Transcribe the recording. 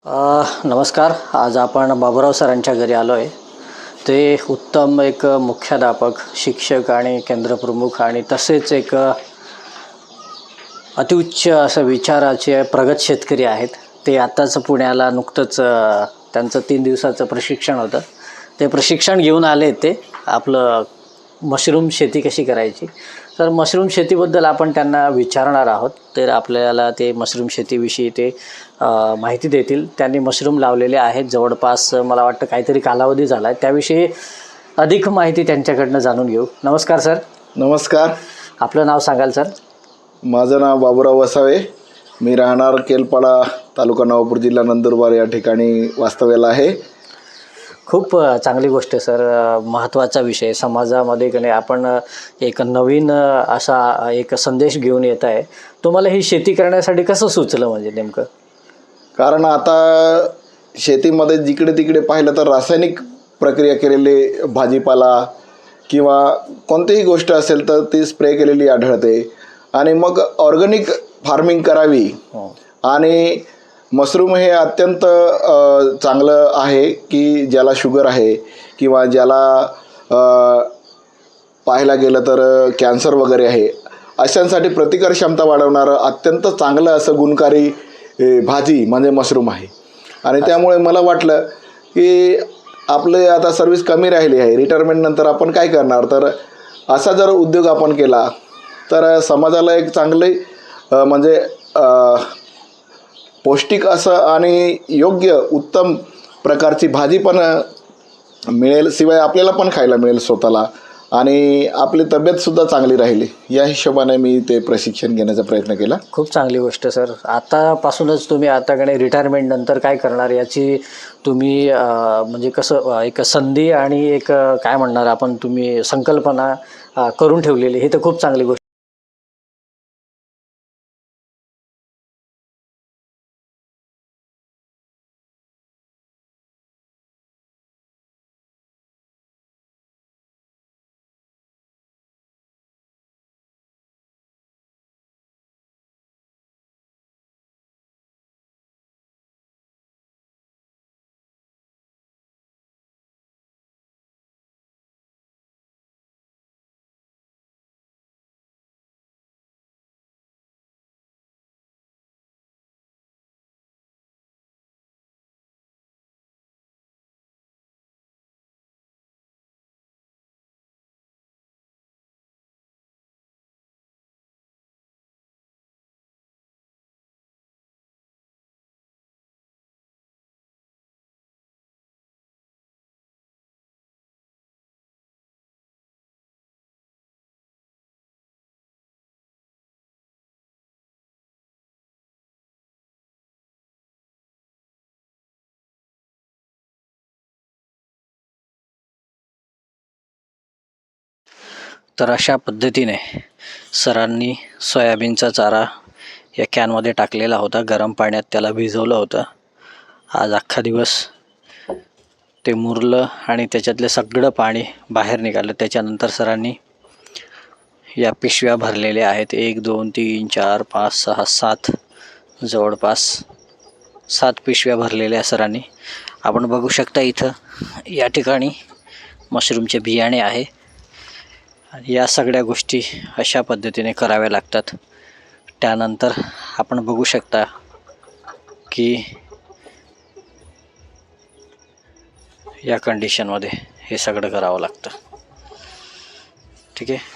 नमस्कार. आज आपण बाबूराव सरांच्या घरी आलो आहे. ते उत्तम एक मुख्याध्यापक, शिक्षक आणि केंद्रप्रमुख आणि तसेच एक अतिउच्च असं विचाराचे प्रगत शेतकरी आहेत. ते आत्ताच पुण्याला नुकतंच त्यांचं 3 दिवसाचं प्रशिक्षण होतं. ते प्रशिक्षण घेऊन आले. ते आपलं मशरूम शेती कशी करायची. तर मशरूम शेतीबद्दल आपण त्यांना विचारणार आहोत. तर आपल्याला ते मशरूम शेतीविषयी ते माहिती देतील. त्यांनी मशरूम लावलेले आहेत. जवळपास मला वाटतं काहीतरी कालावधी झाला आहे. त्याविषयी अधिक माहिती त्यांच्याकडनं जाणून घेऊ. नमस्कार सर. नमस्कार. आपलं नाव सांगाल सर? माझं नाव बाबूराव वसावे. मी राहणार केलपाडा, तालुका नवापूर, जिल्हा नंदुरबार या ठिकाणी वास्तव्याला आहे. खूप चांगली गोष्ट आहे सर. महत्त्वाचा विषय समाजामध्ये की नाही आपण एक नवीन असा एक संदेश घेऊन येत आहे. तुम्हाला ही शेती करण्यासाठी कसं सुचलं म्हणजे नेमकं? कारण आता शेतीमध्ये जिकडे तिकडे पाहिलं तर रासायनिक प्रक्रिया केलेले भाजीपाला किंवा कोणतीही गोष्ट असेल तर ती स्प्रे केलेली आढळते. आणि मग ऑर्गॅनिक फार्मिंग करावी. आणि मशरूम हे अत्यंत चांगलं आहे की ज्याला शुगर आहे किंवा ज्याला पाहायला गेलं तर कॅन्सर वगैरे आहे, अशांसाठी प्रतिकार क्षमता वाढवणारं अत्यंत चांगलं असं गुणकारी भाजी म्हणजे मशरूम आहे. आणि त्यामुळे मला वाटलं की आपले आता सर्व्हिस कमी राहिली आहे, रिटायरमेंट नंतर आपण काय करणार, तर असा जर उद्योग आपण केला तर समाजाला एक चांगले म्हणजे पौष्टिक असं आणि योग्य उत्तम प्रकारची भाजी पण मिळेल, शिवाय आपल्याला पण खायला मिळेल स्वतःला, आणि आपली तब्येतसुद्धा चांगली राहिली. या हिशोबाने मी ते प्रशिक्षण घेण्याचा प्रयत्न केला. खूप चांगली गोष्ट सर. आतापासूनच तुम्ही आताकडे रिटायरमेंट नंतर काय करणार याची तुम्ही म्हणजे कसं एक संधी आणि एक काय म्हणणार आपण तुम्ही संकल्पना करून ठेवलेली, ही तर खूप चांगली गोष्ट. तर अशा पद्धतीने सरांनी सोयाबीनचा चारा या कॅनमध्ये टाकलेला होता. गरम पाण्यात त्याला भिजवलं होतं. आज अख्खा दिवस ते मुरलं आणि त्याच्यातलं सगळं पाणी बाहेर निघालं. त्याच्यानंतर सरांनी या पिशव्या भरलेल्या आहेत. 1 2 3 4 5 6 7 जवळपास 7 पिशव्या भरलेल्या सरांनी. आपण बघू शकता इथं या ठिकाणी मशरूमचे बियाणे आहे. या सगळ्या गोष्टी अशा पद्धतीने कराव्या लागतात. त्यानंतर आपण बघू शकता की या कंडिशनमध्ये हे सगळं करावं लागतं. ठीक आहे.